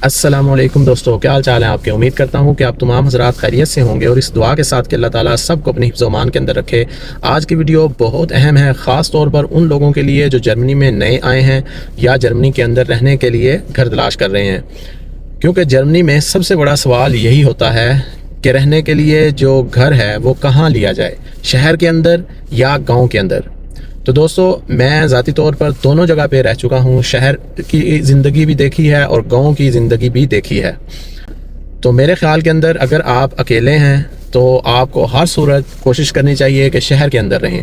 السلام علیکم دوستو، کیا حال چال ہے آپ کے؟ امید کرتا ہوں کہ آپ تمام حضرات خیریت سے ہوں گے اور اس دعا کے ساتھ کہ اللہ تعالیٰ سب کو اپنی حفظ و امان کے اندر رکھے۔ آج کی ویڈیو بہت اہم ہے، خاص طور پر ان لوگوں کے لیے جو جرمنی میں نئے آئے ہیں یا جرمنی کے اندر رہنے کے لیے گھر تلاش کر رہے ہیں، کیونکہ جرمنی میں سب سے بڑا سوال یہی ہوتا ہے کہ رہنے کے لیے جو گھر ہے وہ کہاں لیا جائے، شہر کے اندر یا گاؤں کے اندر۔ تو دوستو، میں ذاتی طور پر دونوں جگہ پہ رہ چکا ہوں، شہر کی زندگی بھی دیکھی ہے اور گاؤں کی زندگی بھی دیکھی ہے۔ تو میرے خیال کے اندر اگر آپ اکیلے ہیں تو آپ کو ہر صورت کوشش کرنی چاہیے کہ شہر کے اندر رہیں۔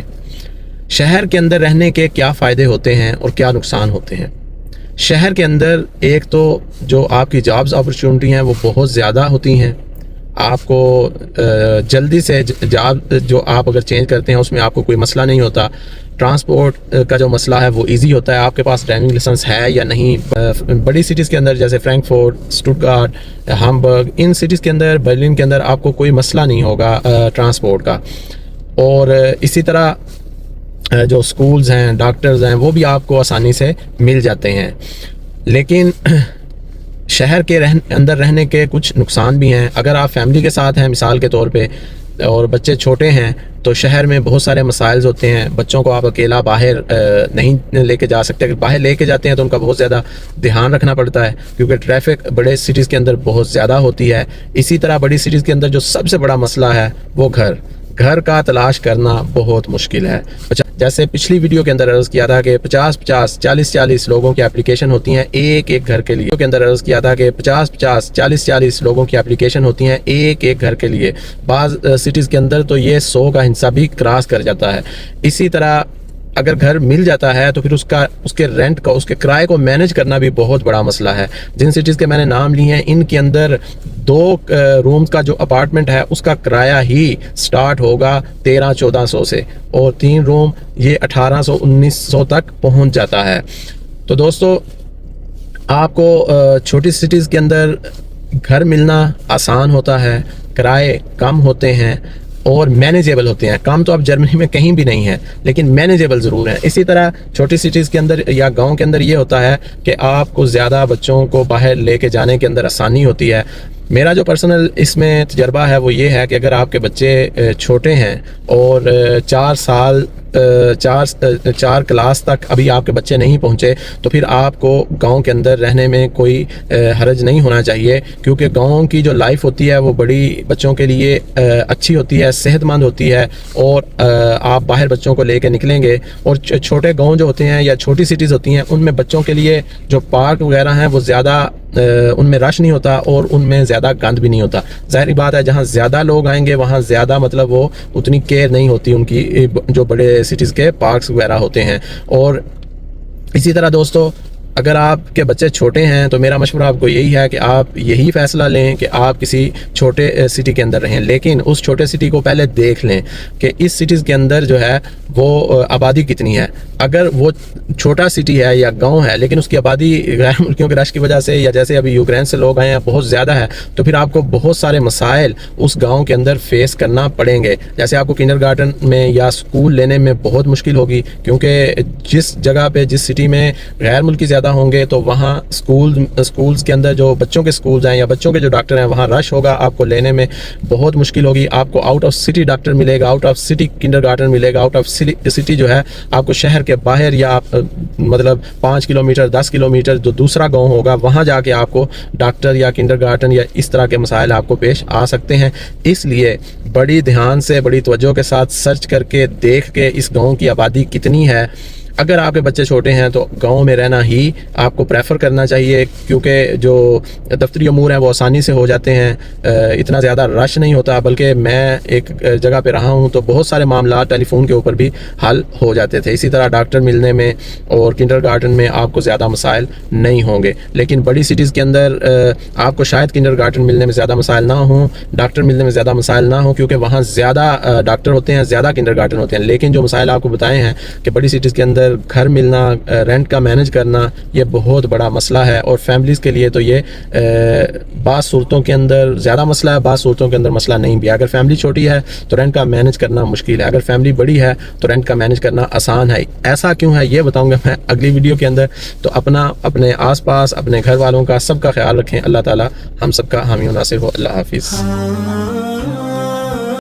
شہر کے اندر رہنے کے کیا فائدے ہوتے ہیں اور کیا نقصان ہوتے ہیں؟ شہر کے اندر ایک تو جو آپ کی جابز اپرچونٹی ہیں وہ بہت زیادہ ہوتی ہیں، آپ کو جلدی سے جاب جو آپ اگر چینج کرتے ہیں اس میں آپ کو کوئی مسئلہ نہیں ہوتا۔ ٹرانسپورٹ کا جو مسئلہ ہے وہ ایزی ہوتا ہے، آپ کے پاس ڈرائیونگ لائسنس ہے یا نہیں۔ بڑی سٹیز کے اندر جیسے فرینکفورٹ، اسٹوٹگارٹ، ہامبرگ، ان سٹیز کے اندر، برلن کے اندر آپ کو کوئی مسئلہ نہیں ہوگا ٹرانسپورٹ کا۔ اور اسی طرح جو سکولز ہیں، ڈاکٹرز ہیں، وہ بھی آپ کو آسانی سے مل جاتے ہیں۔ لیکن شہر کے اندر رہنے کے کچھ نقصان بھی ہیں۔ اگر آپ فیملی کے ساتھ ہیں مثال کے طور پہ اور بچے چھوٹے ہیں تو شہر میں بہت سارے مسائل ہوتے ہیں۔ بچوں کو آپ اکیلا باہر نہیں لے کے جا سکتے، اگر باہر لے کے جاتے ہیں تو ان کا بہت زیادہ دھیان رکھنا پڑتا ہے، کیونکہ ٹریفک بڑے سٹیز کے اندر بہت زیادہ ہوتی ہے۔ اسی طرح بڑی سٹیز کے اندر جو سب سے بڑا مسئلہ ہے وہ گھر کا تلاش کرنا بہت مشکل ہے۔ جیسے پچھلی ویڈیو کے اندر عرض کیا تھا کہ 50 40 لوگوں کی اپلیکیشن ہوتی ہیں ایک گھر کے لیے۔ کے اندر عرض کیا تھا کہ 50 40 لوگوں کی اپلیکیشن ہوتی ہیں ایک گھر کے لیے۔ بعض سٹیز کے اندر تو یہ 100 کا ہندسہ بھی کراس کر جاتا ہے۔ اسی طرح اگر گھر مل جاتا ہے تو پھر اس کے رینٹ کا، اس کے کرائے کو مینیج کرنا بھی بہت بڑا مسئلہ ہے۔ جن سٹیز کے میں نے نام لی ہیں ان کے اندر 2 رومز کا جو اپارٹمنٹ ہے اس کا کرایہ ہی سٹارٹ ہوگا 1300-1400 سے، اور 3 روم یہ 1800-1900 تک پہنچ جاتا ہے۔ تو دوستو، آپ کو چھوٹی سٹیز کے اندر گھر ملنا آسان ہوتا ہے، کرائے کم ہوتے ہیں اور مینیجیبل ہوتے ہیں۔ کام تو اب جرمنی میں کہیں بھی نہیں ہے لیکن مینیجیبل ضرور ہیں۔ اسی طرح چھوٹی سٹیز کے اندر یا گاؤں کے اندر یہ ہوتا ہے کہ آپ کو زیادہ بچوں کو باہر لے کے جانے کے اندر آسانی ہوتی ہے۔ میرا جو پرسنل اس میں تجربہ ہے وہ یہ ہے کہ اگر آپ کے بچے چھوٹے ہیں اور 4 کلاس تک ابھی آپ کے بچے نہیں پہنچے تو پھر آپ کو گاؤں کے اندر رہنے میں کوئی حرج نہیں ہونا چاہیے، کیونکہ گاؤں کی جو لائف ہوتی ہے وہ بڑی بچوں کے لیے اچھی ہوتی ہے، صحت مند ہوتی ہے، اور آپ باہر بچوں کو لے کے نکلیں گے۔ اور چھوٹے گاؤں جو ہوتے ہیں یا چھوٹی سٹیز ہوتی ہیں ان میں بچوں کے لیے جو پارک وغیرہ ہیں وہ زیادہ ان میں رش نہیں ہوتا اور ان میں زیادہ گند بھی نہیں ہوتا۔ ظاہری بات ہے جہاں زیادہ لوگ آئیں گے وہاں زیادہ مطلب وہ اتنی کیئر نہیں ہوتی ان کی، جو بڑے سٹیز کے پارکس وغیرہ ہوتے ہیں۔ اور اسی طرح دوستو، اگر آپ کے بچے چھوٹے ہیں تو میرا مشورہ آپ کو یہی ہے کہ آپ یہی فیصلہ لیں کہ آپ کسی چھوٹے سٹی کے اندر رہیں، لیکن اس چھوٹے سٹی کو پہلے دیکھ لیں کہ اس سٹیز کے اندر جو ہے وہ آبادی کتنی ہے۔ اگر وہ چھوٹا سٹی ہے یا گاؤں ہے لیکن اس کی آبادی غیر ملکیوں کے رش کی وجہ سے یا جیسے ابھی یوکرین سے لوگ آئے ہیں بہت زیادہ ہے، تو پھر آپ کو بہت سارے مسائل اس گاؤں کے اندر فیس کرنا پڑیں گے۔ جیسے آپ کو کنڈر گارٹن میں یا سکول لینے میں بہت مشکل ہوگی، کیونکہ جس جگہ پہ جس سٹی میں غیر ملکی زیادہ ہوں گے تو وہاں سکولز کے اندر جو بچوں کے سکولز ہیں یا بچوں کے جو ڈاکٹر ہیں وہاں رش ہوگا، آپ کو لینے میں بہت مشکل ہوگی۔ آپ کو آؤٹ آف سٹی ڈاکٹر ملے گا، آؤٹ آف سٹی کنڈر گارٹن ملے گا، آؤٹ آف سٹی جو ہے آپ کو شہر کے باہر یا مطلب 5 کلومیٹر 10 کلومیٹر جو دوسرا گاؤں ہوگا وہاں جا کے آپ کو ڈاکٹر یا کنڈر گارٹن یا اس طرح کے مسائل آپ کو پیش آ سکتے ہیں۔ اس لیے بڑی دھیان سے، بڑی توجہ کے ساتھ سرچ کر کے دیکھ کے اس گاؤں کی آبادی کتنی ہے۔ اگر آپ کے بچے چھوٹے ہیں تو گاؤں میں رہنا ہی آپ کو پریفر کرنا چاہیے، کیونکہ جو دفتری امور ہیں وہ آسانی سے ہو جاتے ہیں، اتنا زیادہ رش نہیں ہوتا۔ بلکہ میں ایک جگہ پہ رہا ہوں تو بہت سارے معاملات ٹیلی فون کے اوپر بھی حل ہو جاتے تھے۔ اسی طرح ڈاکٹر ملنے میں اور کنڈر گارٹن میں آپ کو زیادہ مسائل نہیں ہوں گے، لیکن بڑی سٹیز کے اندر آپ کو شاید کنڈر گارٹن ملنے میں زیادہ مسائل نہ ہوں، ڈاکٹر ملنے میں زیادہ مسائل نہ ہوں، کیونکہ وہاں زیادہ ڈاکٹر ہوتے ہیں، زیادہ کنڈر گارٹن ہوتے ہیں۔ لیکن جو مسائل آپ کو بتائے ہیں کہ بڑی سٹیز کے اندر اندر گھر ملنا، رینٹ کا مینج کرنا یہ بہت بڑا مسئلہ ہے، اور فیملیز کے لیے تو یہ بعض صورتوں کے اندر زیادہ مسئلہ ہے، بعض صورتوں کے اندر مسئلہ نہیں بھی ہے۔ اگر فیملی چھوٹی ہے تو رینٹ کا مینج کرنا مشکل ہے، اگر فیملی بڑی ہے تو رینٹ کا مینج کرنا آسان ہے۔ ایسا کیوں ہے یہ بتاؤں گا میں اگلی ویڈیو کے اندر۔ تو اپنے آس پاس اپنے گھر والوں کا سب کا خیال رکھیں۔ اللہ تعالی ہم سب کا حامی و ناصر ہو۔ اللہ حافظ۔